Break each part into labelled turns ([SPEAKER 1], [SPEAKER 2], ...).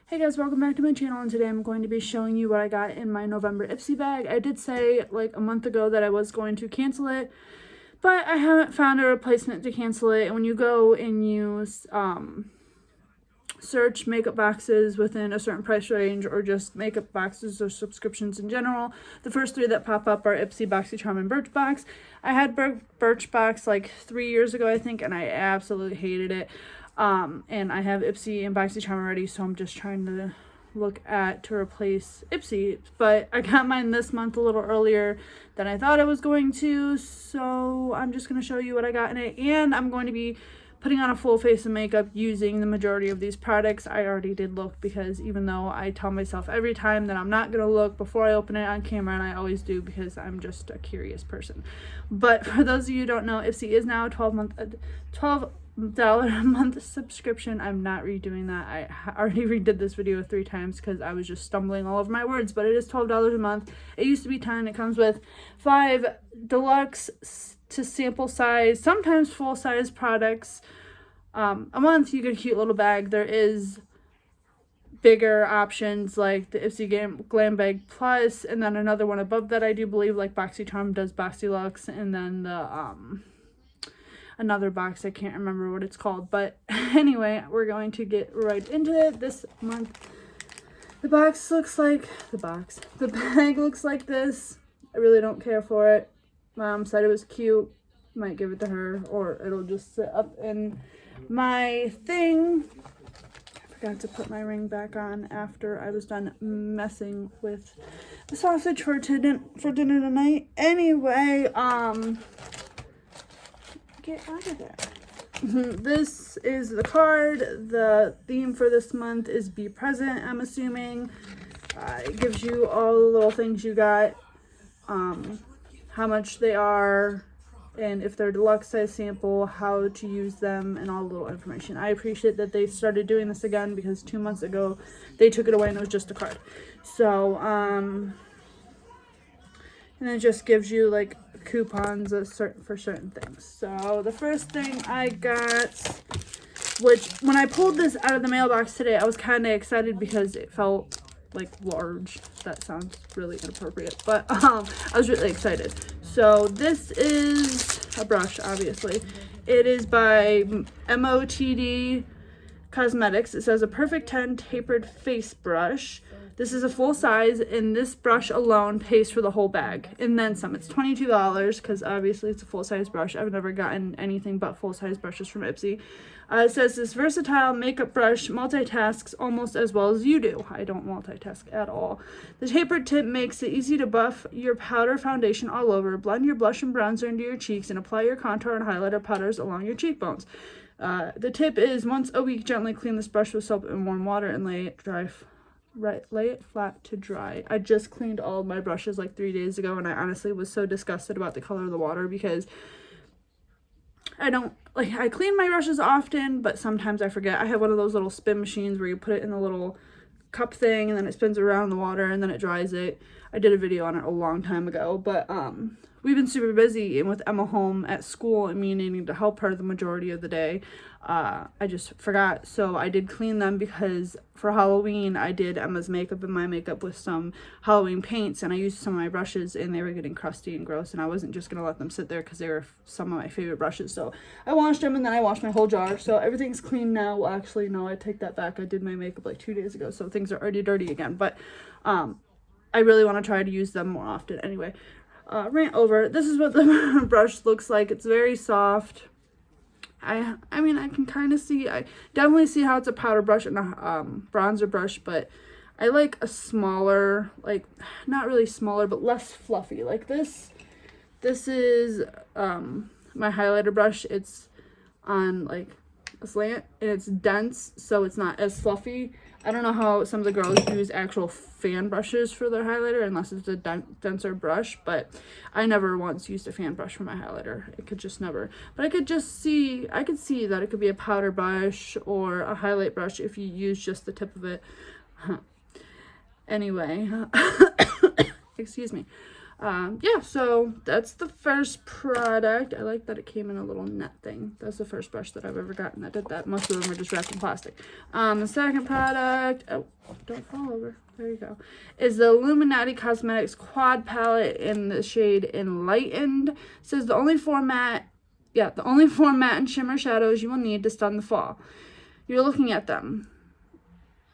[SPEAKER 1] Hey guys, welcome back to my channel, and today I'm going to be showing you what I got in my November Ipsy bag. I did say like a month ago that I was going to cancel it, but I haven't found a replacement to cancel it. And when you go and use search makeup boxes within a certain price range, or just makeup boxes or subscriptions in general, the first three that pop up are Ipsy, BoxyCharm, and Birchbox. I had Birchbox like 3 years ago, I think, and I absolutely hated it. And I have Ipsy and BoxyCharm already, so I'm just trying to look to replace Ipsy. But I got mine this month a little earlier than I thought I was going to, so I'm just going to show you what I got in it. And I'm going to be putting on a full face of makeup using the majority of these products. I already did look, because even though I tell myself every time that I'm not going to look before I open it on camera, and I always do because I'm just a curious person. But for those of you who don't know, Ipsy is now a $12 a month subscription. I'm not redoing that. I already redid this video 3 times because I was just stumbling all over my words, but it is $12 a month. It used to be $10. It comes with 5 deluxe to sample size, sometimes full size products a month. You get a cute little bag. There is bigger options like the Ipsy Glam Bag Plus, and then another one above that, I do believe, like BoxyCharm does BoxyLuxe, and then the another box, I can't remember what it's called. But anyway, we're going to get right into it. This month the bag looks like this. I really don't care for it. Mom said it was cute. Might give it to her, or it'll just sit up in my thing. I forgot to put my ring back on after I was done messing with the sausage for dinner tonight. Anyway, get out of there. This is the card. The theme for this month is be present, I'm assuming. It gives you all the little things you got, how much they are, and if they're deluxe size sample, how to use them, and all the little information. I appreciate that they started doing this again, because 2 months ago they took it away and it was just a card. So and it just gives you like coupons for certain things. So the first thing I got, which when I pulled this out of the mailbox today, I was kind of excited because it felt like large. That sounds really inappropriate, but I was really excited. So this is a brush, obviously. It is by MOTD Cosmetics. It says a perfect 10 tapered face brush. This is a full size, and this brush alone pays for the whole bag, and then some. It's $22 because obviously it's a full-size brush. I've never gotten anything but full-size brushes from Ipsy. It says this versatile makeup brush multitasks almost as well as you do. I don't multitask at all. The tapered tip makes it easy to buff your powder foundation all over, blend your blush and bronzer into your cheeks, and apply your contour and highlighter powders along your cheekbones. The tip is once a week, gently clean this brush with soap and warm water and lay it flat to dry. I just cleaned all of my brushes like 3 days ago, and I honestly was so disgusted about the color of the water, because I clean my brushes often, but sometimes I forget. I have one of those little spin machines where you put it in the little cup thing and then it spins around the water and then it dries it. I did a video on it a long time ago, but we've been super busy, and with Emma home at school and me needing to help her the majority of the day, I just forgot. So I did clean them, because for Halloween I did Emma's makeup and my makeup with some Halloween paints, and I used some of my brushes and they were getting crusty and gross, and I wasn't just gonna let them sit there because they were some of my favorite brushes. So I washed them, and then I washed my whole jar, so everything's clean now. Well, actually no, I take that back. I did my makeup like 2 days ago, so things are already dirty again, but I really want to try to use them more often. Anyway, rant over. This is what the brush looks like. It's very soft. I mean, I can kind of see, I definitely see how it's a powder brush and a bronzer brush, but I like a smaller, like, not really smaller, but less fluffy. Like this is my highlighter brush. It's on like a slant, and it's dense, so it's not as fluffy. I don't know how some of the girls use actual fan brushes for their highlighter, unless it's a denser brush, but I never once used a fan brush for my highlighter. It could just never. But I could see that it could be a powder brush or a highlight brush if you use just the tip of it. Anyway, excuse me. Yeah, so that's the first product. I like that it came in a little net thing. That's the first brush that I've ever gotten that did that. Most of them are just wrapped in plastic. The second product, oh, don't fall over. There you go. Is the Illuminati Cosmetics Quad Palette in the shade Enlightened. It says the only four matte and shimmer shadows you will need to stun the fall. You're looking at them.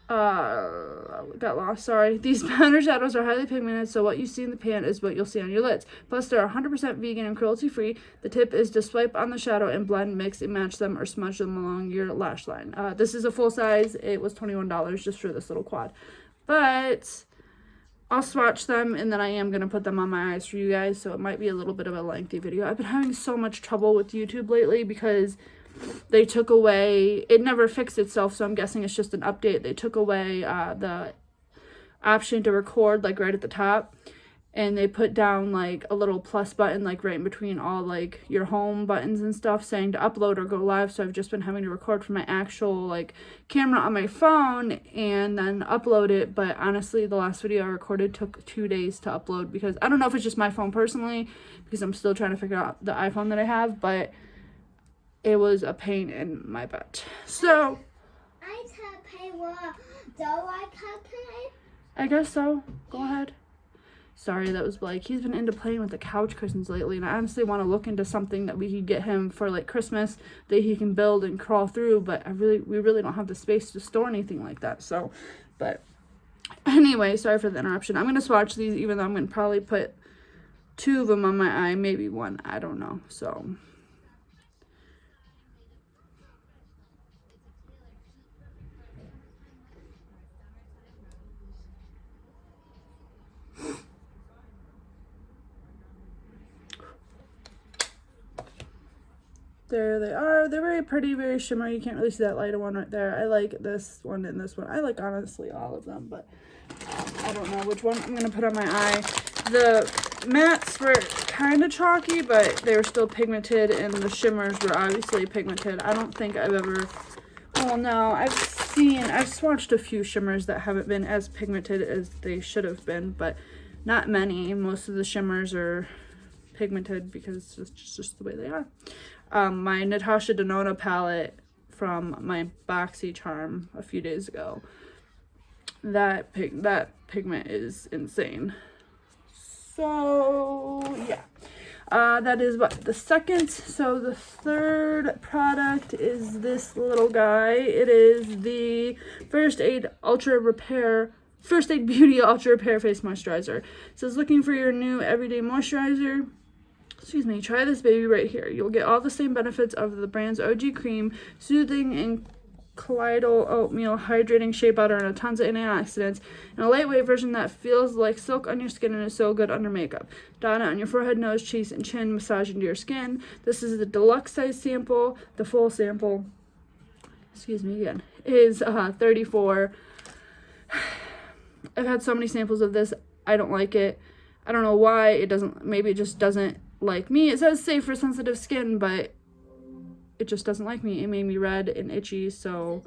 [SPEAKER 1] Got lost, sorry. These powder shadows are highly pigmented, so what you see in the pan is what you'll see on your lids. Plus, they're 100% vegan and cruelty-free. The tip is to swipe on the shadow and blend, mix, and match them or smudge them along your lash line. This is a full size. It was $21 just for this little quad. But I'll swatch them, and then I am going to put them on my eyes for you guys, so it might be a little bit of a lengthy video. I've been having so much trouble with YouTube lately because they took away, it never fixed itself, so I'm guessing it's just an update. They took away the option to record, like, right at the top, and they put down, like, a little plus button, like, right in between all, like, your home buttons and stuff, saying to upload or go live. So I've just been having to record from my actual, like, camera on my phone and then upload it. But honestly, the last video I recorded took 2 days to upload because I don't know if it's just my phone personally, because I'm still trying to figure out the iPhone that I have, but it was a pain in my butt. So I guess so. Go ahead. Sorry, that was Blake. He's been into playing with the couch cushions lately, and I honestly want to look into something that we could get him for, like, Christmas that he can build and crawl through, but we really don't have the space to store anything like that. So, but anyway, sorry for the interruption. I'm going to swatch these, even though I'm going to probably put 2 of them on my eye, maybe 1. I don't know. So there they are. They're very pretty, very shimmery. You can't really see that lighter one right there. I like this one and this one. I like, honestly, all of them, but I don't know which one I'm going to put on my eye. The mattes were kind of chalky, but they were still pigmented, and the shimmers were obviously pigmented. I don't think I've ever... Well, no, I've swatched a few shimmers that haven't been as pigmented as they should have been, but not many. Most of the shimmers are pigmented because it's just the way they are. My Natasha Denona palette from my BoxyCharm a few days ago. That pigment is insane. So yeah, that is what the second. So the third product is this little guy. It is the First Aid Beauty Ultra Repair Face Moisturizer. It says, looking for your new everyday moisturizer? Excuse me, try this baby right here. You'll get all the same benefits of the brand's OG cream, soothing and colloidal oatmeal, hydrating shea butter, and tons of antioxidants, and a lightweight version that feels like silk on your skin and is so good under makeup. Dot it on your forehead, nose, cheeks, and chin, massage into your skin. This is the deluxe size sample. The full sample, excuse me again, is 34. I've had so many samples of this. I don't like it. I don't know why it doesn't. Maybe it just doesn't like me. It says safe for sensitive skin, but it just doesn't like me. It made me red and itchy, so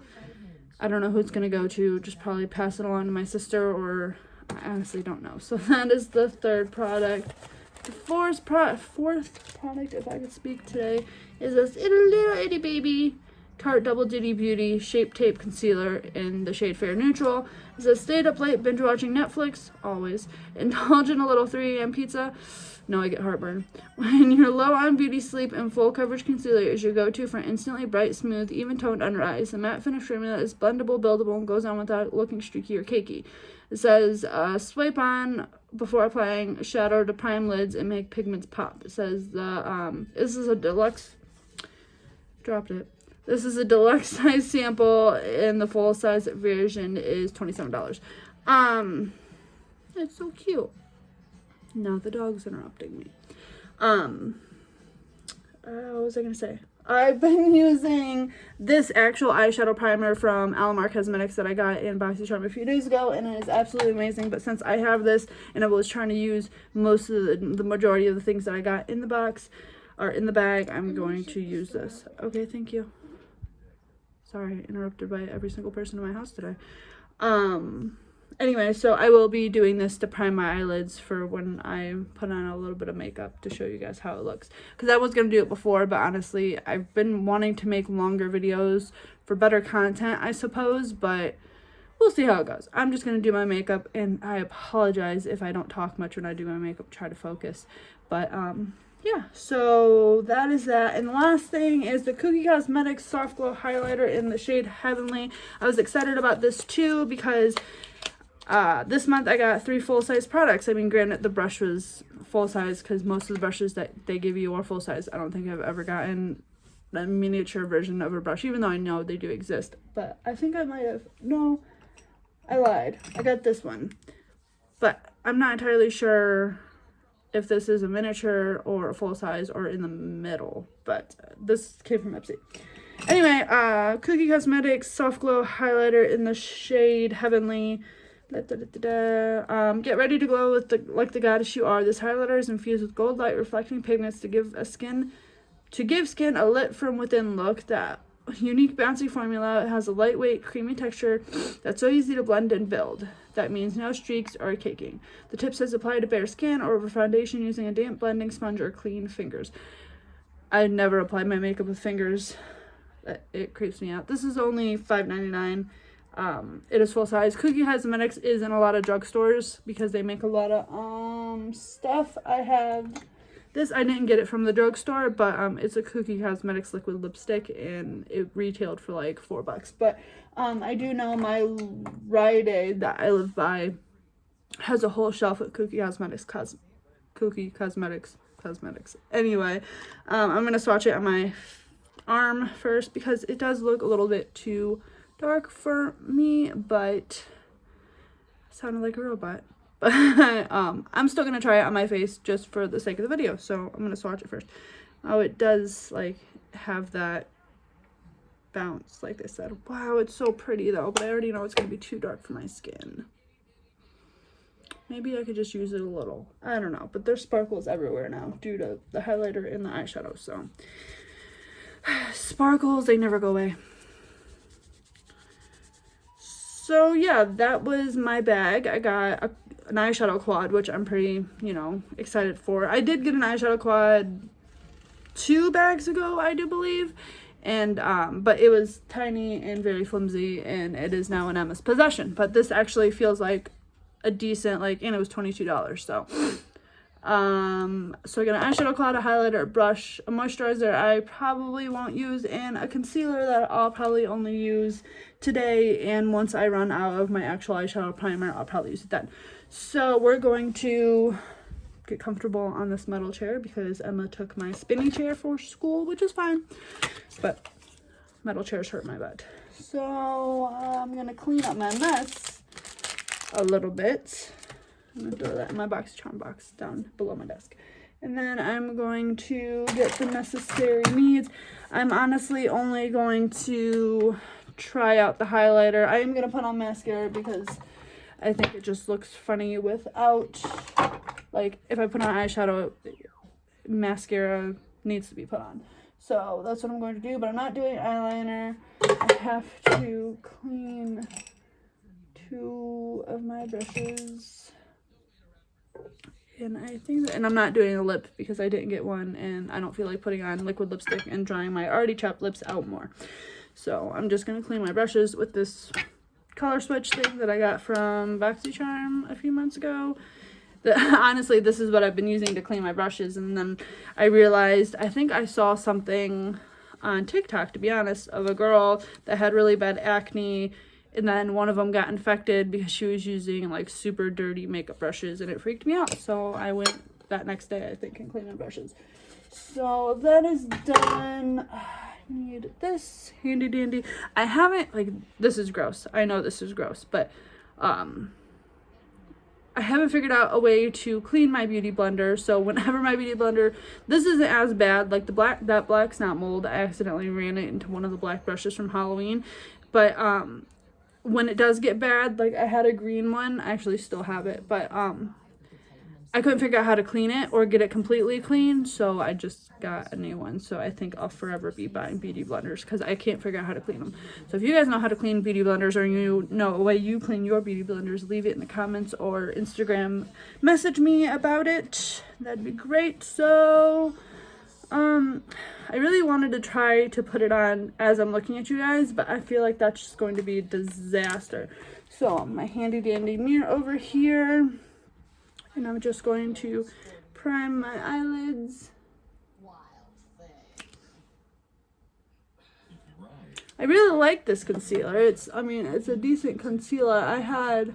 [SPEAKER 1] I don't know who it's going to go to. Just probably pass it along to my sister, or I honestly don't know. So that is the third product. The fourth product, if I could speak today, is this little itty baby Tarte Double Duty Beauty Shape Tape Concealer in the shade Fair Neutral. It says, stayed up late binge watching Netflix, always. Indulge in a little 3 a.m. pizza. No, I get heartburn. When you're low on beauty sleep, and full coverage concealer is your go-to for instantly bright, smooth, even-toned under eyes. The matte finish formula is blendable, buildable, and goes on without looking streaky or cakey. It says, swipe on before applying shadow to prime lids and make pigments pop. It says, this is a deluxe, dropped it. This is a deluxe size sample, and the full size version is $27. It's so cute. Now the dog's interrupting me. What was I gonna say? I've been using this actual eyeshadow primer from Alamar Cosmetics that I got in BoxyCharm a few days ago, and it is absolutely amazing. But since I have this, and I was trying to use most of the majority of the things that I got in the box, or in the bag, I'm going to use this. Okay, thank you. Sorry, interrupted by every single person in my house today. anyway, so I will be doing this to prime my eyelids for when I put on a little bit of makeup to show you guys how it looks. Because I was going to do it before, but honestly, I've been wanting to make longer videos for better content, I suppose, but we'll see how it goes. I'm just going to do my makeup, and I apologize if I don't talk much when I do my makeup, try to focus. But, yeah, so that is that. And the last thing is the Cookie Cosmetics Soft Glow Highlighter in the shade Heavenly. I was excited about this too because this month I got 3 full-size products. I mean, granted, the brush was full-size because most of the brushes that they give you are full-size. I don't think I've ever gotten a miniature version of a brush, even though I know they do exist. But I think I might have. No, I lied. I got this one. But I'm not entirely sure if this is a miniature or a full-size or in the middle. But this came from Ipsy. Anyway, Cookie Cosmetics Soft Glow Highlighter in the shade Heavenly. Get ready to glow with like the goddess you are. This highlighter is infused with gold light reflecting pigments to give skin a lit from within look. That unique bouncy formula has a lightweight creamy texture that's so easy to blend and build. That means no streaks or caking. The tip says apply to bare skin or over foundation using a damp blending sponge or clean fingers. I never apply my makeup with fingers. It creeps me out. This is only $5.99. It is full size. Cookie Cosmetics is in a lot of drugstores because they make a lot of stuff. I have this. I didn't get it from the drugstore, but it's a Cookie Cosmetics liquid lipstick, and it retailed for like $4. But I do know my Rite Aid that I live by has a whole shelf of Cookie Cosmetics. Anyway, I'm gonna swatch it on my arm first because it does look a little bit too dark for me, but sounded like a robot. But I'm still gonna try it on my face just for the sake of the video, so I'm gonna swatch it first. Oh, it does like have that bounce, like they said. Wow, it's so pretty though, but I already know it's gonna be too dark for my skin. Maybe I could just use it a little. I don't know, but there's sparkles everywhere now due to the highlighter and the eyeshadow, so sparkles, they never go away. So yeah, that was my bag. I got an eyeshadow quad, which I'm pretty, excited for. I did get an eyeshadow quad 2 bags ago, I do believe. And, but it was tiny and very flimsy, and it is now in Emma's possession. But this actually feels like a decent, and it was $22, so. So I got an eyeshadow quad, a highlighter, a brush, a moisturizer I probably won't use, and a concealer that I'll probably only use today, and once I run out of my actual eyeshadow primer, I'll probably use it then. So we're going to get comfortable on this metal chair because Emma took my spinning chair for school, which is fine, but metal chairs hurt my butt. So I'm gonna clean up my mess a little bit. I'm gonna throw that in my BoxyCharm box down below my desk. And then I'm going to get the necessary needs. I'm honestly only going to try out the highlighter. I am going to put on mascara because I think it just looks funny without, if I put on eyeshadow, mascara needs to be put on. So that's what I'm going to do, but I'm not doing eyeliner. I have to clean 2 of my brushes. And I think and I'm not doing a lip because I didn't get one, and I don't feel like putting on liquid lipstick and drying my already chapped lips out more. So I'm just going to clean my brushes with this color switch thing that I got from BoxyCharm a few months ago. Honestly, this is what I've been using to clean my brushes, and then I realized, I think I saw something on TikTok, to be honest, of a girl that had really bad acne, and then one of them got infected because she was using super dirty makeup brushes, and it freaked me out. So I went that next day, I think, and cleaned my brushes. So that is done. I need this handy dandy. I haven't, this is gross. I know this is gross, but I haven't figured out a way to clean my beauty blender. So whenever my beauty blender, this isn't as bad. That black's not mold. I accidentally ran it into one of the black brushes from Halloween. But when it does get bad, I had a green one. I actually still have it, but I couldn't figure out how to clean it or get it completely clean, so I just got a new one. So I think I'll forever be buying beauty blenders because I can't figure out how to clean them. So if you guys know how to clean beauty blenders, or you know a way you clean your beauty blenders, leave it in the comments or Instagram message me about it. That'd be great. So I really wanted to try to put it on as I'm looking at you guys, but I feel like that's just going to be a disaster. So my handy dandy mirror over here, and I'm just going to prime my eyelids. I really like this concealer. It's a decent concealer. I had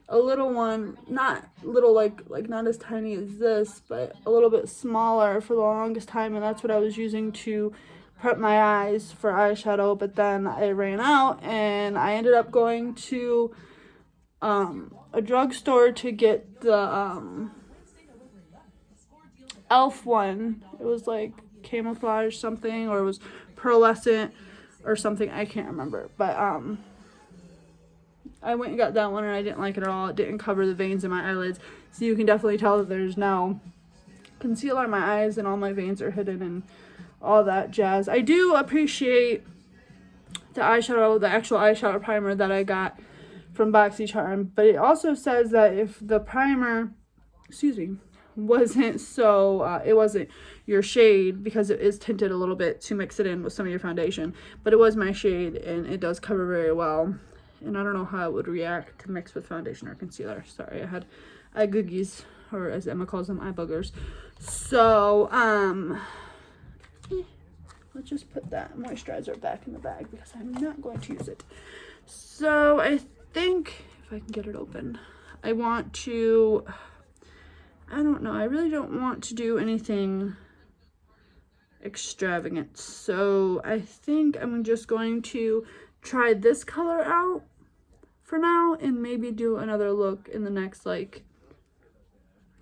[SPEAKER 1] a little one, not little like not as tiny as this, but a little bit smaller for the longest time, and that's what I was using to prep my eyes for eyeshadow. But then I ran out, and I ended up going to a drugstore to get the elf one. It was like camouflage something, or it was pearlescent or something, I can't remember, but I went and got that one, and I didn't like it at all. It didn't cover the veins in my eyelids, so you can definitely tell that there's no concealer in my eyes and all my veins are hidden and all that jazz. I do appreciate the eyeshadow, the actual eyeshadow primer that I got from BoxyCharm, but it also says that if the primer, wasn't so, it wasn't your shade, because it is tinted a little bit to mix it in with some of your foundation, but it was my shade, and it does cover very well. And I don't know how it would react to mix with foundation or concealer. Sorry, I had eye googies, or as Emma calls them, eye boogers. So, let's just put that moisturizer back in the bag because I'm not going to use it. So I think, if I can get it open, I want to, I don't know, I really don't want to do anything extravagant. So I think I'm just going to try this color out for now, and maybe do another look in the next like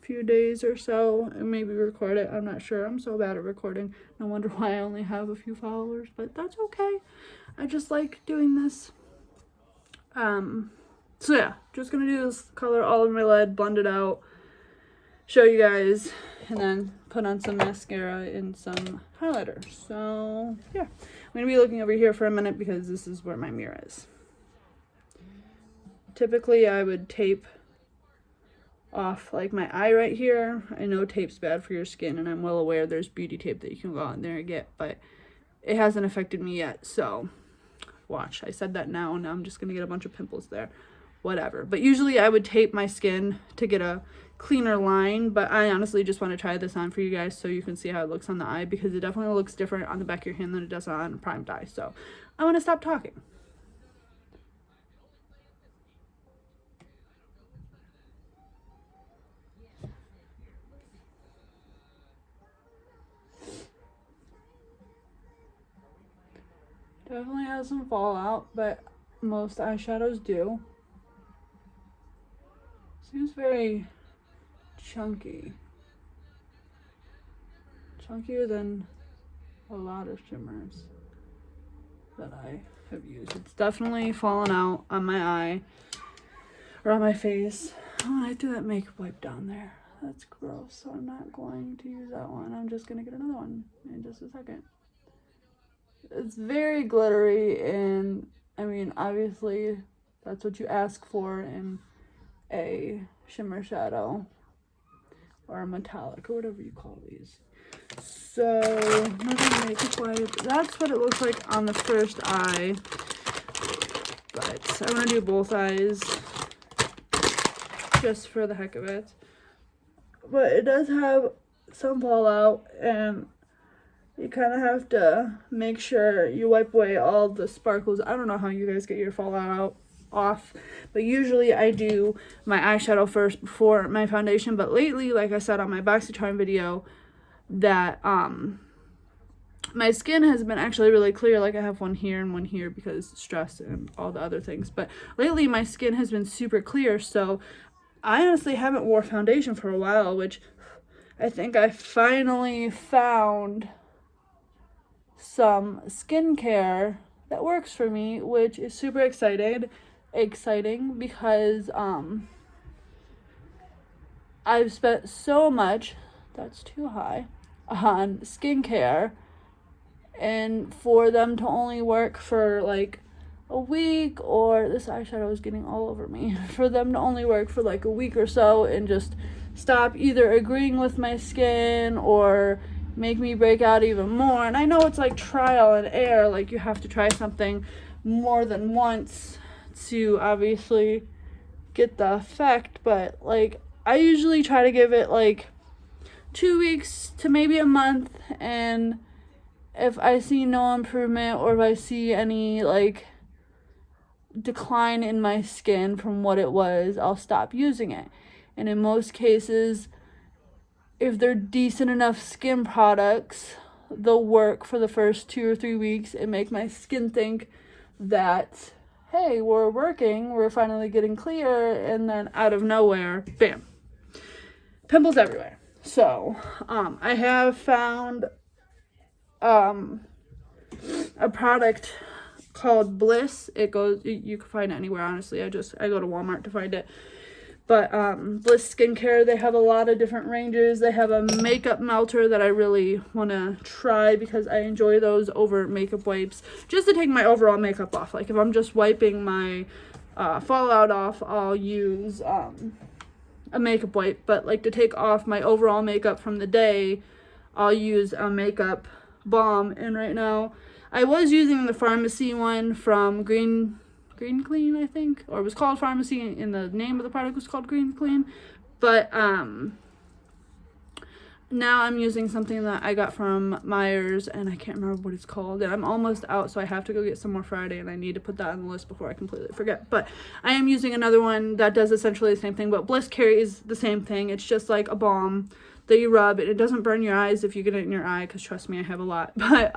[SPEAKER 1] few days or so, and maybe record it. I'm not sure. I'm so bad at recording. No wonder why I only have a few followers, but that's okay. I just like doing this. So yeah, just gonna do this color all over my lid, blend it out, show you guys, and then put on some mascara and some highlighter. So yeah, I'm gonna be looking over here for a minute because this is where my mirror is. Typically I would tape off like my eye right here. I know tape's bad for your skin, and I'm well aware there's beauty tape that you can go out there and get, but it hasn't affected me yet. So watch, I said that now I'm just gonna get a bunch of pimples there, whatever. But usually I would tape my skin to get a cleaner line, but I honestly just want to try this on for you guys so you can see how it looks on the eye, because it definitely looks different on the back of your hand than it does on primed eye. So I want to stop talking. Definitely has some fallout, but most eyeshadows do. Seems very chunky. Chunkier than a lot of shimmers that I have used. It's definitely fallen out on my eye, or on my face. Oh, I threw that makeup wipe down there. That's gross, so I'm not going to use that one. I'm just gonna get another one in just a second. It's very glittery, and I mean, obviously that's what you ask for in a shimmer shadow or a metallic or whatever you call these. So another makeup wipe. That's what it looks like on the first eye, but I want to do both eyes just for the heck of it. But it does have some fallout, and you kind of have to make sure you wipe away all the sparkles. I don't know how you guys get your fallout off, but usually I do my eyeshadow first before my foundation. But lately, like I said on my BoxyCharm video, that my skin has been actually really clear. Like I have one here and one here because stress and all the other things. But lately my skin has been super clear, so I honestly haven't wore foundation for a while, which I think I finally found some skincare that works for me, which is super exciting because I've spent so much, that's too high, on skincare, and for them to only work for like a week, or this eyeshadow is getting all over me, for them to only work for like a week or so and just stop either agreeing with my skin or make me break out even more. And I know it's like trial and error, like you have to try something more than once to obviously get the effect, but like I usually try to give it like 2 weeks to maybe a month, and if I see no improvement or if I see any like decline in my skin from what it was, I'll stop using it. And in most cases, if they're decent enough skin products, they'll work for the first 2 or 3 weeks and make my skin think that, hey, we're working, we're finally getting clear, and then out of nowhere, bam, pimples everywhere. So, I have found a product called Bliss. You can find it anywhere, honestly. I go to Walmart to find it. But Bliss Skincare, they have a lot of different ranges. They have a makeup melter that I really want to try because I enjoy those over makeup wipes, just to take my overall makeup off. Like if I'm just wiping my fallout off, I'll use a makeup wipe. But like to take off my overall makeup from the day, I'll use a makeup balm. And right now, I was using the pharmacy one from Green Clean, I think, or it was called Pharmacy, and the name of the product was called Green Clean. But now I'm using something that I got from Myers, and I can't remember what it's called, and I'm almost out, so I have to go get some more Friday, and I need to put that on the list before I completely forget. But I am using another one that does essentially the same thing, but Bliss carries the same thing. It's just like a balm that you rub, and it doesn't burn your eyes if you get it in your eye, because trust me, I have a lot. But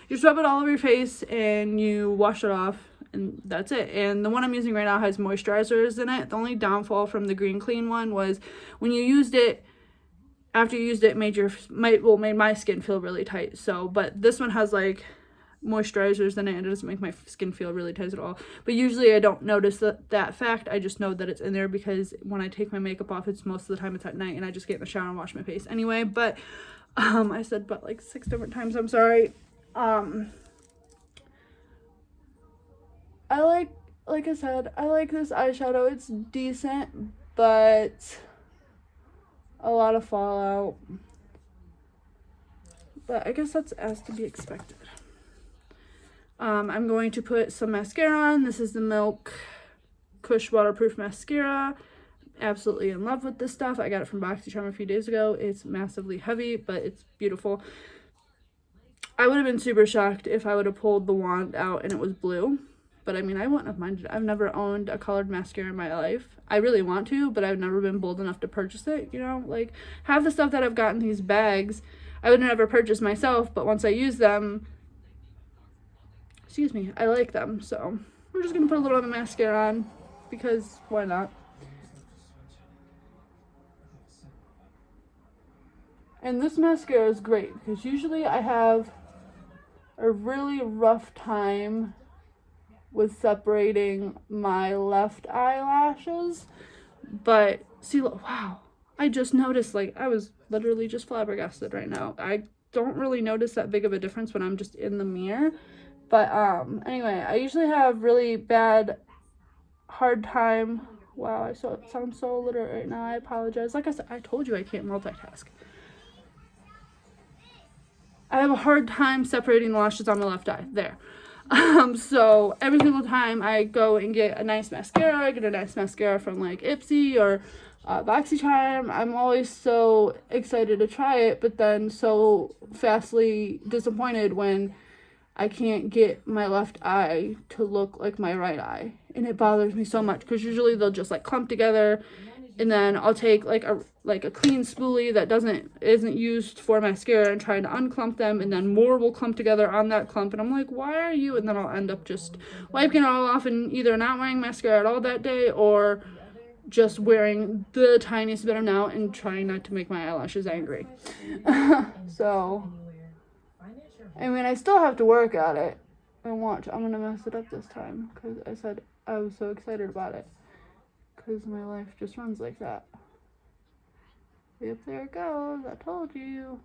[SPEAKER 1] you just rub it all over your face, and you wash it off, and that's it. And the one I'm using right now has moisturizers in it. The only downfall from the Green Clean one was when you used it, after you used it, made my skin feel really tight. So, but this one has like moisturizers in it, and it doesn't make my skin feel really tight at all. But usually I don't notice that fact. I just know that it's in there because when I take my makeup off, it's most of the time it's at night, and I just get in the shower and wash my face anyway. But I said but like 6 different times, I'm sorry. Like I said, I like this eyeshadow. It's decent, but a lot of fallout. But I guess that's as to be expected. I'm going to put some mascara on. This is the Milk Kush Waterproof Mascara. Absolutely in love with this stuff. I got it from BoxyCharm a few days ago. It's massively heavy, but it's beautiful. I would have been super shocked if I would have pulled the wand out and it was blue. But I mean, I wouldn't have minded. I've never owned a colored mascara in my life. I really want to, but I've never been bold enough to purchase it, you know? Like, half the stuff that I've got in these bags, I would never purchase myself, but once I use them, I like them. So, we're just going to put a little bit of mascara on, because why not? And this mascara is great, because usually I have a really rough time with separating my left eyelashes. But see, wow, I just noticed, like, I was literally just flabbergasted right now. I don't really notice that big of a difference when I'm just in the mirror. But anyway, I usually have really hard time. Wow, I sound so illiterate right now. I apologize. Like I said, I told you I can't multitask. I have a hard time separating the lashes on my left eye. There. So every single time I go and get a nice mascara, I get a nice mascara from like Ipsy or BoxyCharm, I'm always so excited to try it, but then so fastly disappointed when I can't get my left eye to look like my right eye. And it bothers me so much, because usually they'll just like clump together, and then I'll take like a clean spoolie that isn't used for mascara and try to unclump them, and then more will clump together on that clump, and I'm like, why are you? And then I'll end up just wiping it all off and either not wearing mascara at all that day, or just wearing the tiniest bit amount and trying not to make my eyelashes angry. So, I mean, I still have to work at it, and watch, I'm gonna mess it up this time, because I said I was so excited about it, because my life just runs like that. Yep, there it goes. I told you.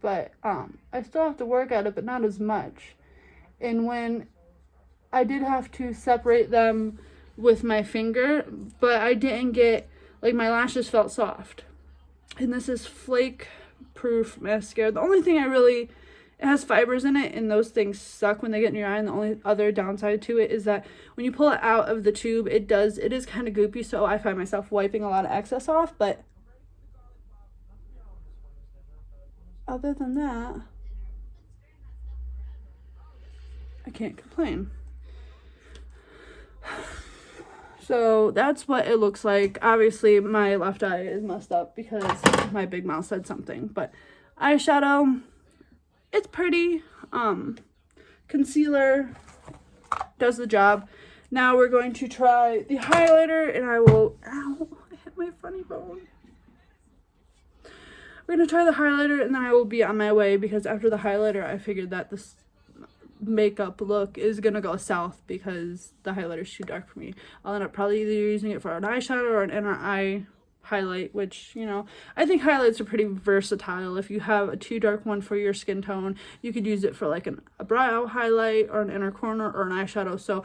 [SPEAKER 1] But I still have to work at it, but not as much. And when I did have to separate them with my finger, but I didn't get, like, my lashes felt soft. And this is flake proof mascara. The only thing it has fibers in it, and those things suck when they get in your eye. And the only other downside to it is that when you pull it out of the tube, it is kind of goopy, so I find myself wiping a lot of excess off. But other than that, I can't complain. So that's what it looks like. Obviously, my left eye is messed up because my big mouth said something. But eyeshadow, it's pretty. Concealer does the job. Now we're going to try the highlighter, and I will... Ow, I hit my funny bone. We're going to try the highlighter, and then I will be on my way, because after the highlighter, I figured that this makeup look is gonna go south because the highlighter is too dark for me. I'll end up probably either using it for an eyeshadow or an inner eye highlight, which, you know, I think highlights are pretty versatile. If you have a too dark one for your skin tone, you could use it for like a brow highlight or an inner corner or an eyeshadow. So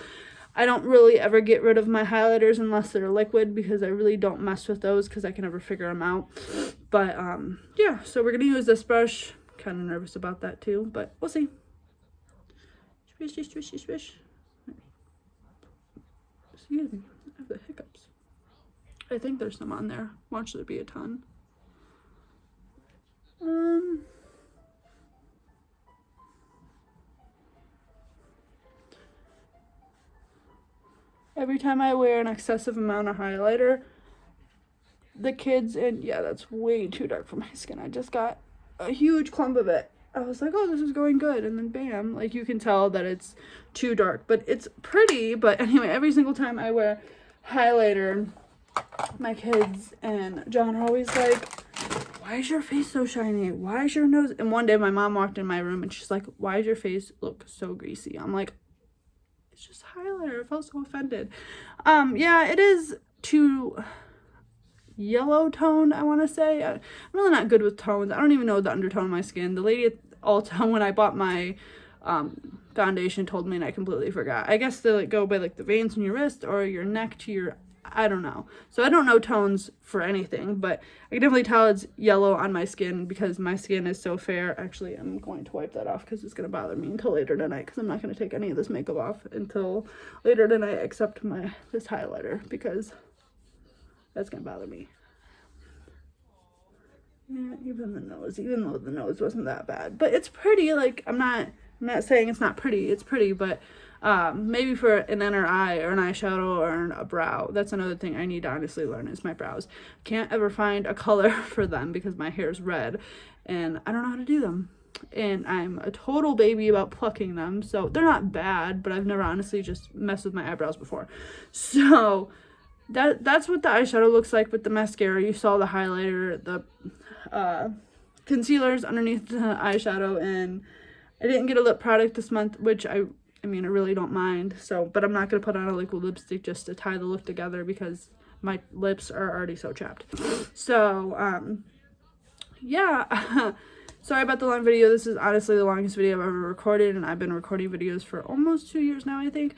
[SPEAKER 1] I don't really ever get rid of my highlighters unless they're liquid, because I really don't mess with those because I can never figure them out. But yeah, so we're gonna use this brush. Kind of nervous about that too, but we'll see. Swish, swish, swish, swish. Excuse me, I have the hiccups. I think there's some on there. Watch there be a ton. Every time I wear an excessive amount of highlighter, the kids, and yeah, that's way too dark for my skin. I just got a huge clump of it. I was like, oh, this is going good, and then bam, like, you can tell that it's too dark, but it's pretty. But anyway, every single time I wear highlighter, my kids and John are always like, why is your face so shiny? Why is your nose? And one day my mom walked in my room and she's like, why does your face look so greasy? I'm like, it's just highlighter. I felt so offended. Yeah, it is too yellow toned, I want to say. I'm really not good with tones. I don't even know the undertone of my skin. The lady at Ulta, when I bought my foundation, told me, and I completely forgot. I guess they like go by like the veins in your wrist or your neck to your, I don't know. So I don't know tones for anything, but I can definitely tell it's yellow on my skin because my skin is so fair. Actually, I'm going to wipe that off because it's going to bother me until later tonight, because I'm not going to take any of this makeup off until later tonight, except this highlighter, because that's going to bother me. Yeah, even though the nose wasn't that bad. But it's pretty. Like, I'm not saying it's not pretty. It's pretty, but maybe for an inner eye or an eyeshadow or a brow. That's another thing I need to honestly learn is my brows. Can't ever find a color for them because my hair is red and I don't know how to do them. And I'm a total baby about plucking them. So they're not bad, but I've never honestly just messed with my eyebrows before. So that's what the eyeshadow looks like with the mascara. You saw the highlighter, the concealers underneath the eyeshadow, and I didn't get a lip product this month, which I mean, I really don't mind. So, but I'm not going to put on a liquid lipstick just to tie the look together because my lips are already so chapped. So, yeah. Sorry about the long video. This is honestly the longest video I've ever recorded, and I've been recording videos for almost 2 years now, I think.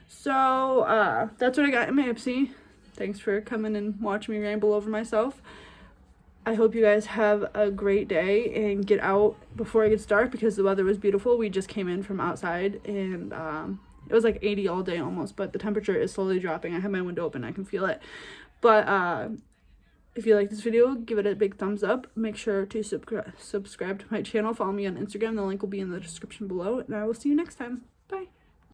[SPEAKER 1] So, that's what I got in my Ipsy. Thanks for coming and watching me ramble over myself. I hope you guys have a great day and get out before it gets dark because the weather was beautiful. We just came in from outside and it was like 80 all day almost, but the temperature is slowly dropping. I have my window open. I can feel it. But if you like this video, give it a big thumbs up. Make sure to subscribe to my channel. Follow me on Instagram. The link will be in the description below. And I will see you next time. Bye.